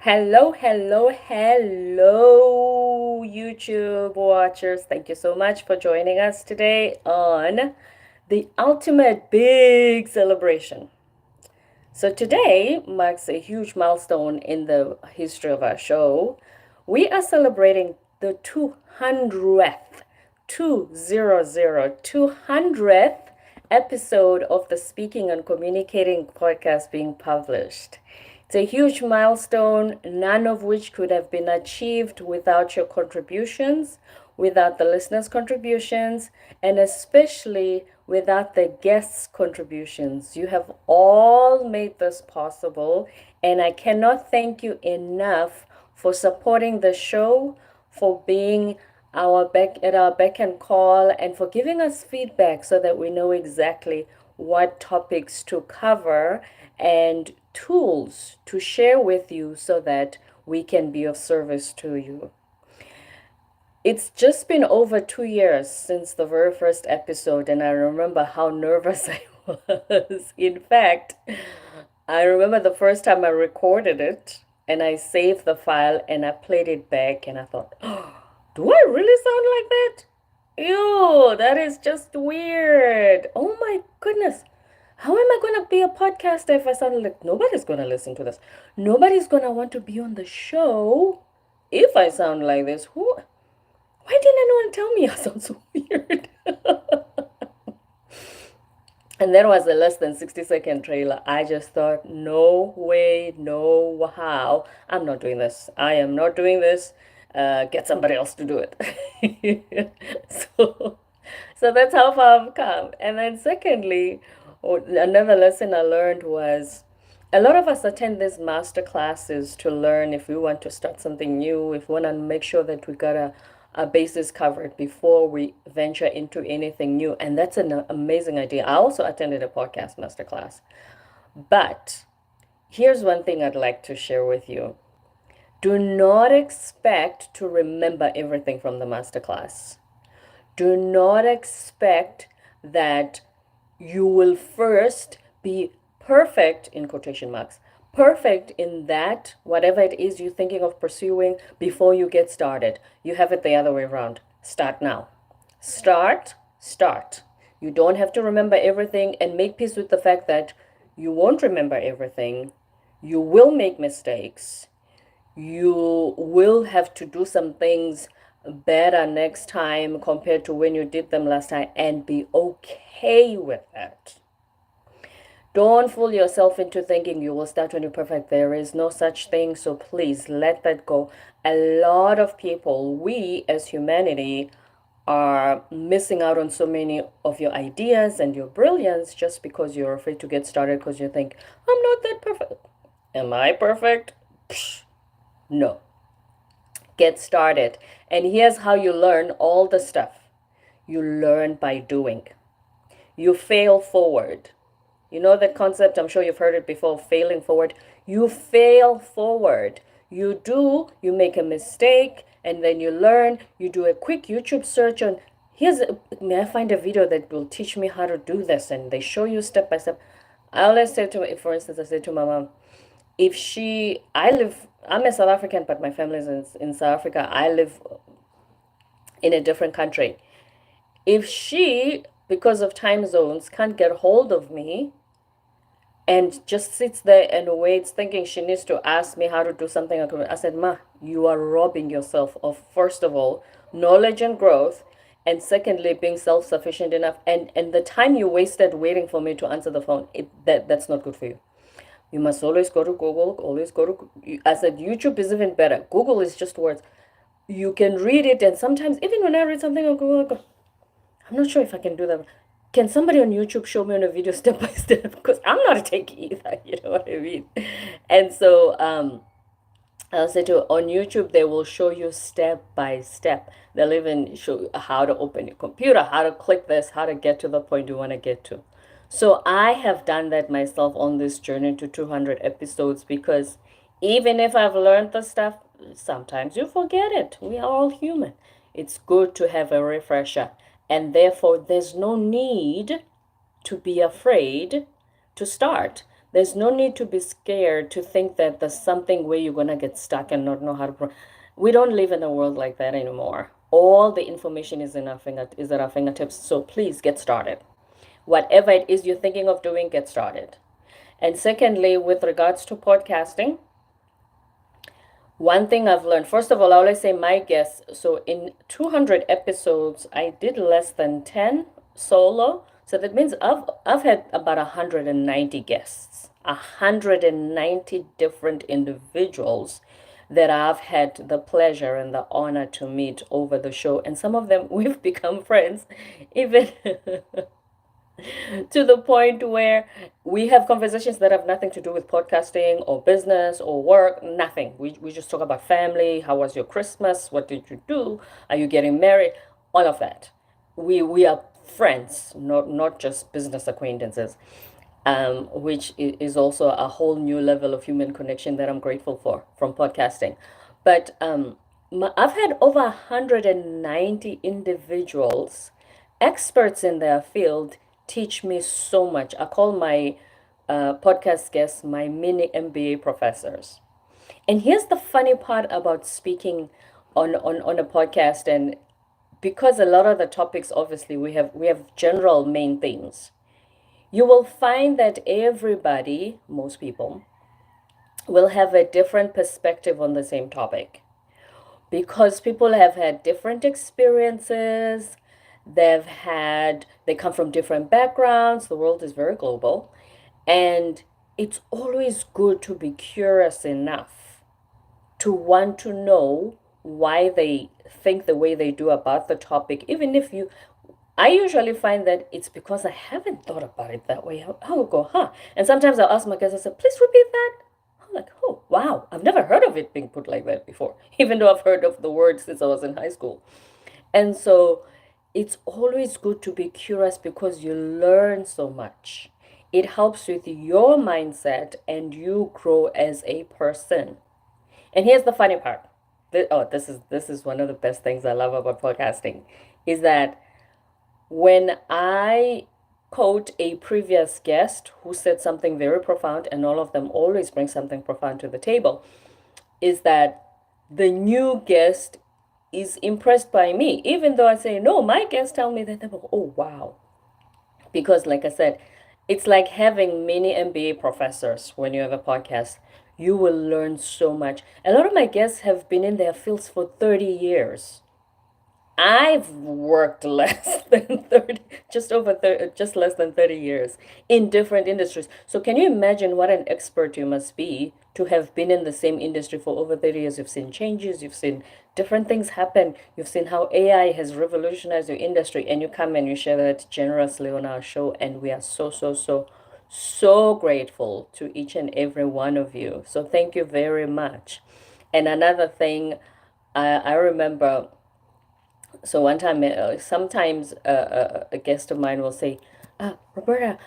Hello, hello, hello, YouTube watchers. Thank you so much for joining us today on the ultimate big celebration. So, today marks a huge milestone in the history of our show. We are celebrating the 200th episode of the Speaking and Communicating podcast being published. It's a huge milestone, none of which could have been achieved without your contributions, without the listeners' contributions, and especially without the guests' contributions. You have all made this possible, and I cannot thank you enough for supporting the show, for being our beck and call, and for giving us feedback so that we know exactly what topics to cover and tools to share with you so that we can be of service to you. It's just been over 2 years since the very first episode, and I remember how nervous I was. In fact, I remember the first time I recorded it and I saved the file and I played it back, and I thought, oh, do I really sound like that? Ew, that is just weird. Oh my goodness. How am I going to be a podcaster if I sound like nobody's going to listen to this? Nobody's going to want to be on the show if I sound like this. Why didn't anyone tell me I sound so weird? And that was a less than 60-second trailer. I just thought, no way, no how. I'm not doing this. I am not doing this. Get somebody else to do it. so, so that's how far I've come. And then secondly, another lesson I learned was a lot of us attend these master classes to learn if we want to start something new, if we want to make sure that we got a basis covered before we venture into anything new. And that's an amazing idea. I also attended a podcast masterclass. But here's one thing I'd like to share with you. Do not expect to remember everything from the masterclass. Do not expect that you will first be perfect, in quotation marks, perfect in that, whatever it is you're thinking of pursuing before you get started. You have it the other way around. Start now. Start. You don't have to remember everything, and make peace with the fact that you won't remember everything. You will make mistakes. You will have to do some things better next time compared to when you did them last time, and be okay with that. Don't fool yourself into thinking you will start when you're perfect. There is no such thing, so please let that go. A lot of people, we as humanity, are missing out on so many of your ideas and your brilliance just because you're afraid to get started because you think, I'm not that perfect. Am I perfect? Psh, no. Get started. And here's how you learn all the stuff. You learn by doing. You fail forward. You know that concept, I'm sure you've heard it before, failing forward. You fail forward. You do, you make a mistake, and then you learn. You do a quick YouTube search on, may I find a video that will teach me how to do this? And they show you step by step. I always say to, for instance, I say to my mom, I'm a South African, but my family is in South Africa. I live in a different country. If she, because of time zones, can't get hold of me and just sits there and waits thinking she needs to ask me how to do something, I said, Ma, you are robbing yourself of, first of all, knowledge and growth, and secondly, being self-sufficient enough. And the time you wasted waiting for me to answer the phone, that's not good for you. You must always go to Google, I said, YouTube is even better. Google is just words. You can read it, and sometimes, even when I read something on Google, I go, I'm not sure if I can do that. Can somebody on YouTube show me on a video step by step? Because I'm not a techie either, you know what I mean? And so I'll say to on YouTube, they will show you step by step. They'll even show you how to open your computer, how to click this, how to get to the point you want to get to. So I have done that myself on this journey to 200 episodes, because even if I've learned the stuff, sometimes you forget it. We are all human. It's good to have a refresher. And therefore, there's no need to be afraid to start. There's no need to be scared to think that there's something where you're going to get stuck and not know how to. We don't live in a world like that anymore. All the information is at our fingertips. So please get started. Whatever it is you're thinking of doing, get started. And secondly, with regards to podcasting, one thing I've learned, first of all, I always say my guests. So in 200 episodes, I did less than 10 solo. So that means I've had about 190 guests, 190 different individuals that I've had the pleasure and the honor to meet over the show. And some of them we've become friends, even to the point where we have conversations that have nothing to do with podcasting or business or work, nothing. We just talk about family. How was your Christmas? What did you do? Are you getting married? All of that. We are friends, not just business acquaintances, which is also a whole new level of human connection that I'm grateful for from podcasting. But I've had over 190 individuals, experts in their field, teach me so much. I call my podcast guests my mini MBA professors. And here's the funny part about speaking on a podcast, and because a lot of the topics, obviously we have general main themes, you will find that everybody, most people, will have a different perspective on the same topic because people have had different experiences. They come from different backgrounds. The world is very global, and it's always good to be curious enough to want to know why they think the way they do about the topic. Even if you I usually find that it's because I haven't thought about it that way. I'll go, huh? And sometimes I'll ask my guests, I say, please repeat that. I'm like, oh, wow, I've never heard of it being put like that before, even though I've heard of the word since I was in high school. And so it's always good to be curious because you learn so much. It helps with your mindset and you grow as a person. And here's the funny part. This is one of the best things I love about podcasting is that when I quote a previous guest who said something very profound, and all of them always bring something profound to the table, is that the new guest is impressed by me, even though I say, no, my guests tell me that, they go, oh, wow. Because, like I said, it's like having mini MBA professors when you have a podcast. You will learn so much. A lot of my guests have been in their fields for 30 years. I've worked less than 30, just over 30, just less than 30 years in different industries. So can you imagine what an expert you must be to have been in the same industry for over 30 years? You've seen changes, you've seen different things happen, you've seen how AI has revolutionized your industry, and you come and you share that generously on our show. And we are so grateful to each and every one of you. So thank you very much. And another thing, I remember, so one time, sometimes a guest of mine will say, Roberta,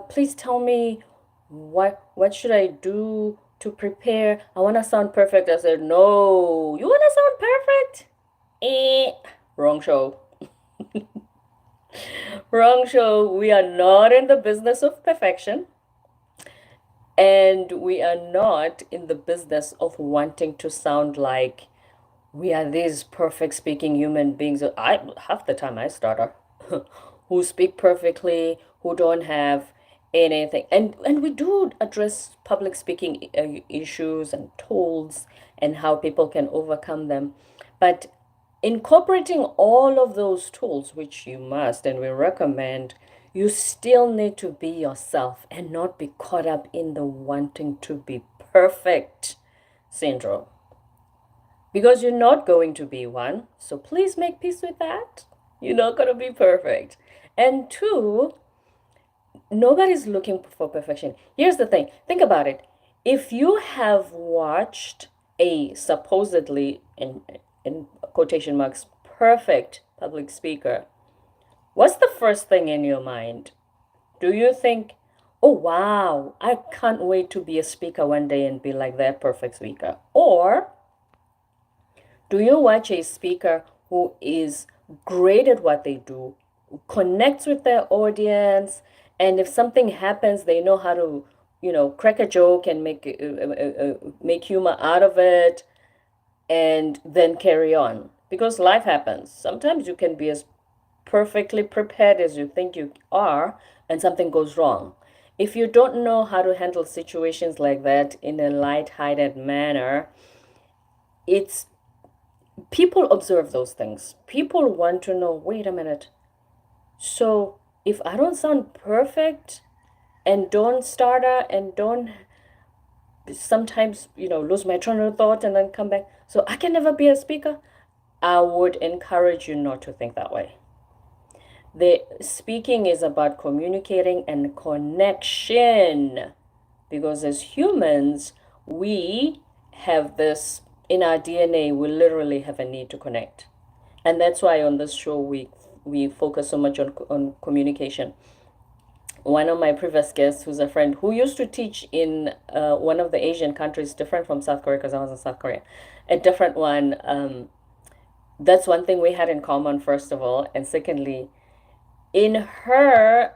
please tell me what should I do to prepare? I want to sound perfect. I said, no, you want to sound perfect? Wrong show. Wrong show. We are not in the business of perfection. And we are not in the business of wanting to sound like we are these perfect speaking human beings. Half the time I stutter, who speak perfectly, who don't have anything. And we do address public speaking issues and tools and how people can overcome them. But incorporating all of those tools, which you must and we recommend, you still need to be yourself and not be caught up in the wanting to be perfect syndrome. Because you're not going to be one. So please make peace with that. You're not going to be perfect. And two, nobody's looking for perfection. Here's the thing. Think about it. If you have watched a supposedly, in quotation marks, perfect public speaker, what's the first thing in your mind? Do you think, oh, wow, I can't wait to be a speaker one day and be like that perfect speaker? Or do you watch a speaker who is great at what they do, connects with their audience, and if something happens, they know how to, crack a joke and make humor out of it, and then carry on, because life happens. Sometimes you can be as perfectly prepared as you think you are, and something goes wrong. If you don't know how to handle situations like that in a light-hearted manner, it's people observe those things. People want to know, wait a minute. So if I don't sound perfect and don't stutter and don't sometimes, lose my train of thought and then come back, so I can never be a speaker, I would encourage you not to think that way. The speaking is about communicating and connection, because as humans, we have this in our DNA. We literally have a need to connect, and that's why on this show we focus so much on communication. One of my previous guests, who's a friend who used to teach in one of the Asian countries, different from South Korea, because I was in South Korea, a different one. That's one thing we had in common, first of all, and secondly, in her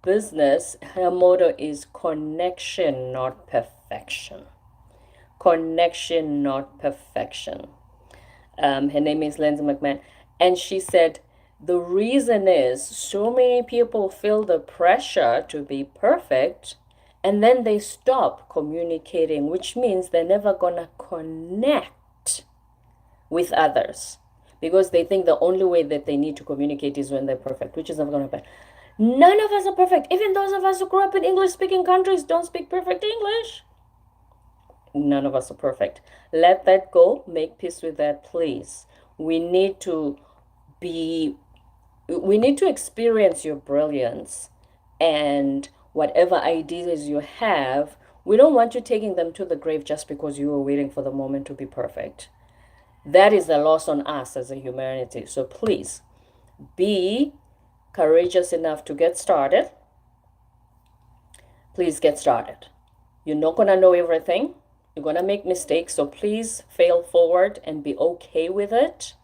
business, her motto is connection, not perfection. Connection, not perfection. Her name is Lindsay McMahon. And she said, the reason is so many people feel the pressure to be perfect, and then they stop communicating, which means they're never going to connect with others, because they think the only way that they need to communicate is when they're perfect, which is never going to happen. None of us are perfect. Even those of us who grew up in English-speaking countries don't speak perfect English. None of us are perfect. Let that go. Make peace with that, please. We need to experience your brilliance and whatever ideas you have. We don't want you taking them to the grave just because you were waiting for the moment to be perfect. That is a loss on us as a humanity. So please be courageous enough to get started. Please get started. You're not going to know everything. You're going to make mistakes. So please fail forward and be okay with it.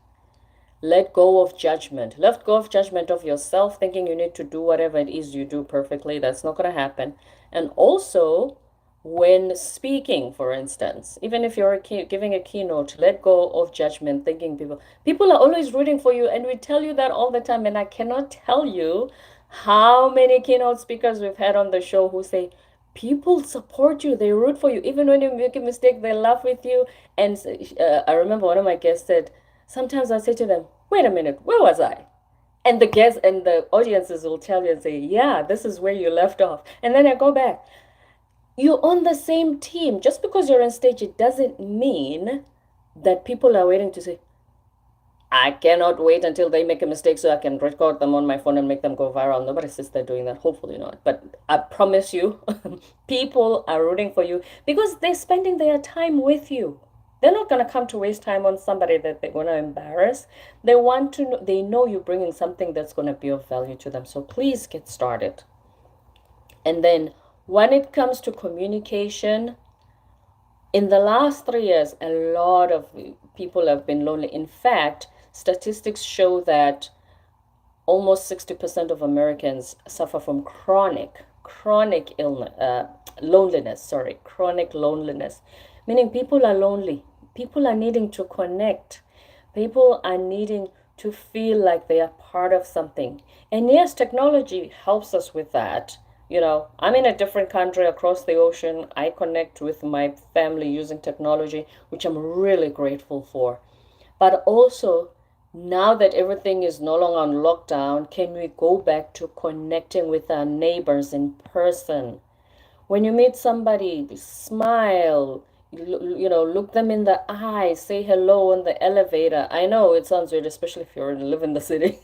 Let go of judgment. Let go of judgment of yourself, thinking you need to do whatever it is you do perfectly. That's not going to happen. And also, when speaking, for instance, even if you're giving a keynote, let go of judgment, thinking people are always rooting for you, and we tell you that all the time. And I cannot tell you how many keynote speakers we've had on the show who say, people support you, they root for you, even when you make a mistake, they laugh with you. And I remember one of my guests said, sometimes I say to them, wait a minute, where was I? And the guests and the audiences will tell you and say, yeah, this is where you left off. And then I go back. You're on the same team. Just because you're on stage, it doesn't mean that people are waiting to say, I cannot wait until they make a mistake so I can record them on my phone and make them go viral. Nobody says they're doing that. Hopefully not. But I promise you, people are rooting for you because they're spending their time with you. They're not going to come to waste time on somebody that they're going to embarrass. They want to know, they know you're bringing something that's going to be of value to them. So please get started. And then when it comes to communication, in the last 3 years, a lot of people have been lonely. In fact, statistics show that almost 60% of Americans suffer from chronic loneliness, meaning people are lonely. People are needing to connect. People are needing to feel like they are part of something. And yes, technology helps us with that. I'm in a different country across the ocean. I connect with my family using technology, which I'm really grateful for. But also, now that everything is no longer on lockdown, can we go back to connecting with our neighbors in person? When you meet somebody, smile, look them in the eye, say hello in the elevator. I know it sounds weird, especially if you live in the city.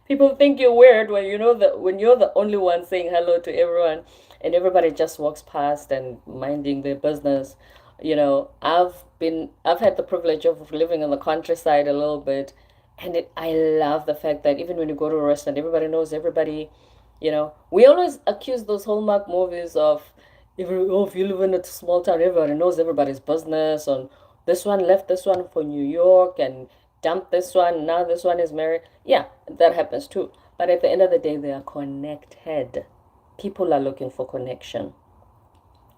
People think you're weird when you're the only one saying hello to everyone and everybody just walks past and minding their business. I've had the privilege of living in the countryside a little bit, and I love the fact that even when you go to a restaurant, everybody knows everybody. We always accuse those Hallmark movies of, if you live in a small town, everybody knows everybody's business. And this one left this one for New York and dumped this one. Now this one is married. Yeah, that happens too. But at the end of the day, they are connected. People are looking for connection.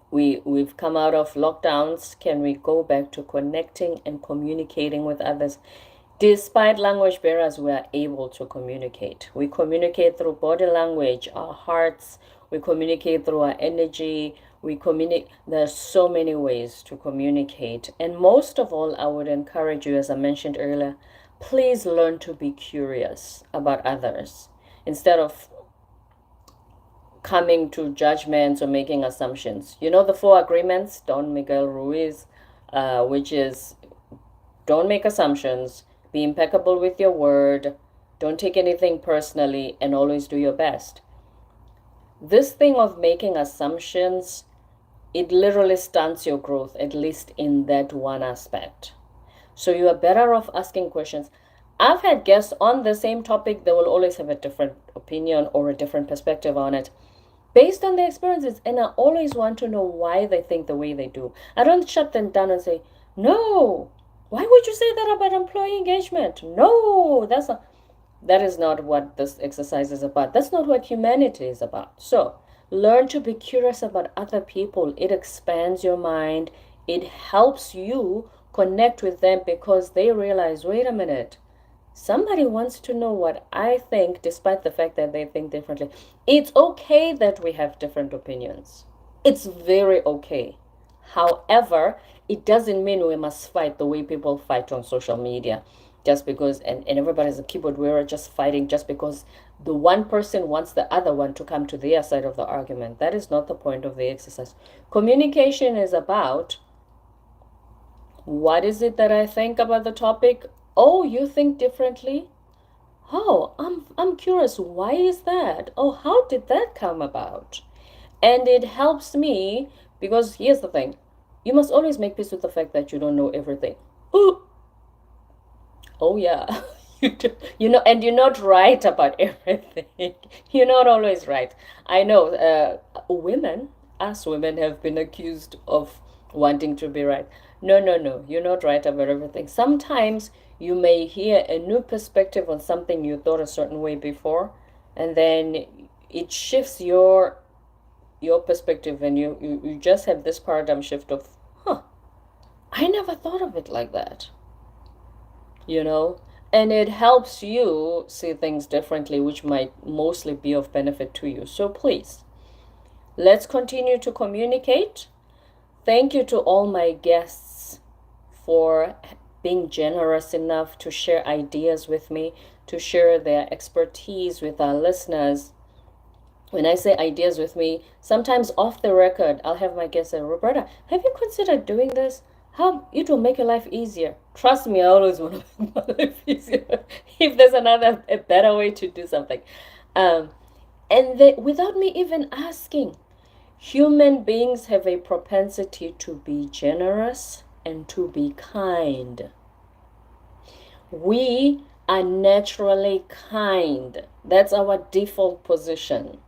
We've come out of lockdowns. Can we go back to connecting and communicating with others? Despite language barriers, we are able to communicate. We communicate through body language, our hearts. We communicate through our energy. We communicate. There's so many ways to communicate. And most of all, I would encourage you, as I mentioned earlier, please learn to be curious about others instead of coming to judgments or making assumptions. You know the four agreements, Don Miguel Ruiz, which is don't make assumptions, be impeccable with your word, don't take anything personally, and always do your best. This thing of making assumptions, it literally stunts your growth, at least in that one aspect. So you are better off asking questions. I've had guests on the same topic, they will always have a different opinion or a different perspective on it based on their experiences, and I always want to know why they think the way they do. I don't shut them down and say, no, why would you say that about employee engagement? No, that is not what this exercise is about. That's not what humanity is about. So learn to be curious about other people. It expands your mind. It helps you connect with them because they realize, wait a minute, somebody wants to know what I think, despite the fact that they think differently. It's okay that we have different opinions. It's very okay. However, it doesn't mean we must fight the way people fight on social media. Just because, and everybody's a keyboard warrior, just fighting just because the one person wants the other one to come to their side of the argument. That is not the point of the exercise. Communication is about, what is it that I think about the topic? Oh, you think differently? Oh, I'm curious. Why is that? Oh, how did that come about? And it helps me because here's the thing. You must always make peace with the fact that you don't know everything. Ooh. Oh yeah. You know, and you're not right about everything. You're not always right. I know us women have been accused of wanting to be right. No, no, no. You're not right about everything. Sometimes you may hear a new perspective on something you thought a certain way before, and then it shifts your perspective, and you just have this paradigm shift of, I never thought of it like that. You know? And it helps you see things differently, which might mostly be of benefit to you. So please, let's continue to communicate. Thank you to all my guests for being generous enough to share ideas with me, to share their expertise with our listeners. When I say ideas with me, sometimes off the record, I'll have my guests say, Roberta, have you considered doing this? How it will make your life easier. Trust me, I always want to make my life easier. If there's a better way to do something. Without me even asking, human beings have a propensity to be generous and to be kind. We are naturally kind. That's our default position.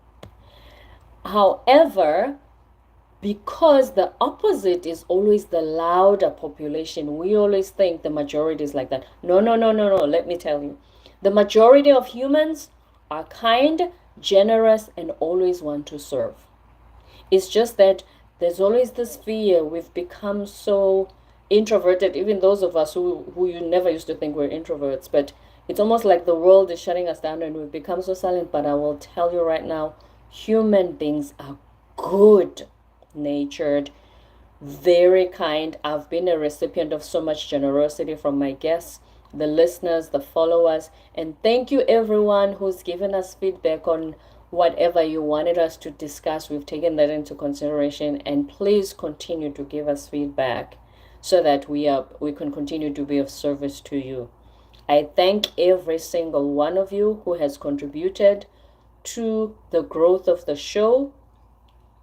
However, because the opposite is always the louder population, we always think the majority is like that. No, no, no, no, no. Let me tell you. The majority of humans are kind, generous, and always want to serve. It's just that there's always this fear. We've become so introverted, even those of us who you never used to think were introverts. But it's almost like the world is shutting us down and we've become so silent. But I will tell you right now, human beings are good natured, very kind. I've been a recipient of so much generosity from my guests, the listeners, the followers, and thank you everyone who's given us feedback on whatever you wanted us to discuss. We've taken that into consideration, and please continue to give us feedback so that we can continue to be of service to you. I thank every single one of you who has contributed to the growth of the show.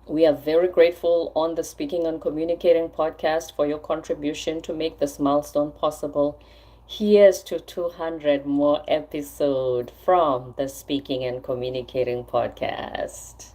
We are very grateful on the Speaking and Communicating podcast for your contribution to make this milestone possible. Here's to 200 more episodes from the Speaking and Communicating podcast.